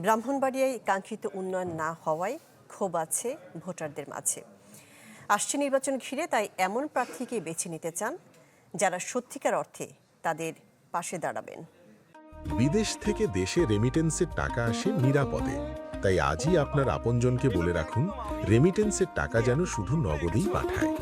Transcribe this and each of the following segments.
ব্রাহ্মণবাড়িয়ায় কাঙ্ক্ষিত উন্নয়ন না হওয়ায় ক্ষোভ আছে ভোটারদের মাঝে। আসছে নির্বাচন ঘিরে তাই এমন প্রার্থীকে বেছে নিতে চান যারা সত্যিকার অর্থে তাদের পাশে দাঁড়াবেন। বিদেশ থেকে দেশে রেমিটেন্সের টাকা আসে নিরাপদে, তাই আজই আপনার আপনজনকে বলে রাখুন রেমিটেন্সের টাকা যেন শুধু নগদেই পাঠায়।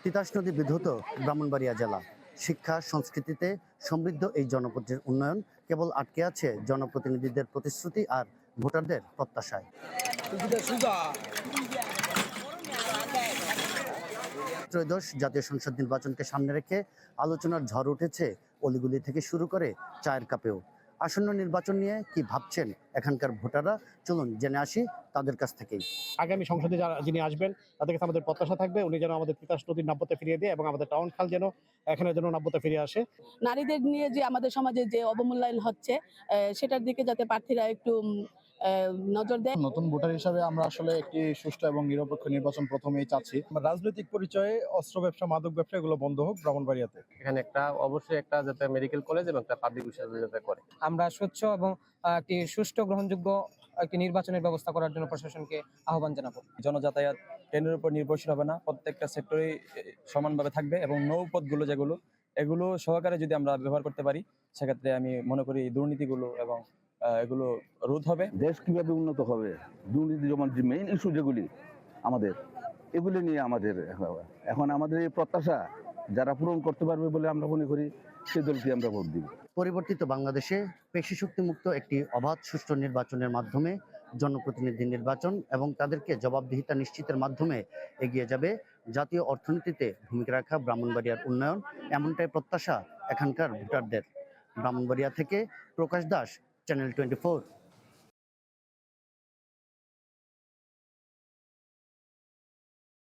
তিতাস নদী বিধৌত ব্রাহ্মণবাড়িয়া জেলা শিক্ষা সংস্কৃতিতে সমৃদ্ধ এই জনপদের উন্নয়ন কেবল আটকে আছে জনপ্রতিনিধিদের প্রতিশ্রুতি আর ভোটারদের প্রত্যাশায়। ত্রয়োদশ জাতীয় সংসদ নির্বাচনকে সামনে রেখে আলোচনার ঝড় উঠেছে অলিগুলি থেকে শুরু করে চায়ের কাপেও। আসন্ন নির্বাচন নিয়ে কি ভাবছেন এখানকার ভোটাররা, চলুন জেনে আসি তাদের কাছ থেকেই। আগামী সংসদে যিনি আসবেন তাদের কাছে আমাদের প্রত্যাশা থাকবে উনি যেন আমাদের তিতাস নদীর নাব্যতা ফিরিয়ে দেয় এবং আমাদের টাউন খাল যেন এখানে যেন নাব্যতা ফিরে আসে। নারীদের নিয়ে যে আমাদের সমাজে যে অবমূল্যায়ন হচ্ছে সেটার দিকে যাতে প্রার্থীরা একটু নজর দেয়। নতুন ভোটার হিসাবে আমরা আসলে একটি সুষ্ঠু এবং নিরপেক্ষ নির্বাচন প্রথমেই চাচ্ছি। রাজনৈতিক পরিচয়ে অস্ত্র ব্যবসা, মাদক ব্যবসা এগুলো বন্ধ হোক ব্রাহ্মণবাড়িয়াতে। এখানে অবশ্যই একটা যাতে মেডিকেল কলেজ এবং একটা পাবলিক বিশ্ববিদ্যালয় যাতে করে। আমরা স্বচ্ছ এবং একটি সুষ্ঠু গ্রহণযোগ্য একটি নির্বাচনের ব্যবস্থা করার জন্য প্রশাসনকে আহ্বান জানাবো। জনযাতায়াত ট্রেনের উপর নির্ভরশীল হবে না, প্রত্যেকটা সেক্টরেই সমানভাবে থাকবে এবং নৌপথগুলো এগুলো সহকারে যদি আমরা ব্যবহার করতে পারি সেক্ষেত্রে আমি মনে করি দুর্নীতিগুলো এবং এগুলো রোধ হবে। দেশ কিভাবে উন্নত হবে, দুর্নীতি যেমন যে মেইন ইস্যু যেগুলি আমাদের, এগুলি নিয়ে আমাদের এখন আমাদের এই প্রত্যাশা যারা পূরণ করতে পারবে বলে আমরা মনে করি সেই দলকে আমরা ভোট দিব। পরিবর্তিত বাংলাদেশে পেশি শক্তিমুক্ত একটি অবাধ সুষ্ঠু নির্বাচনের মাধ্যমে জনপ্রতিনিধি নির্বাচন এবং তাদেরকে জবাবদিহিতা নিশ্চিতের মাধ্যমে এগিয়ে যাবে জাতীয় অর্থনীতিতে ভূমিকা রাখা ব্রাহ্মণবাড়িয়ার উন্নয়ন, এমনটাই প্রত্যাশা এখানকার ভোটারদের। ব্রাহ্মণবাড়িয়া থেকে প্রকাশ দাস, চ্যানেল 24।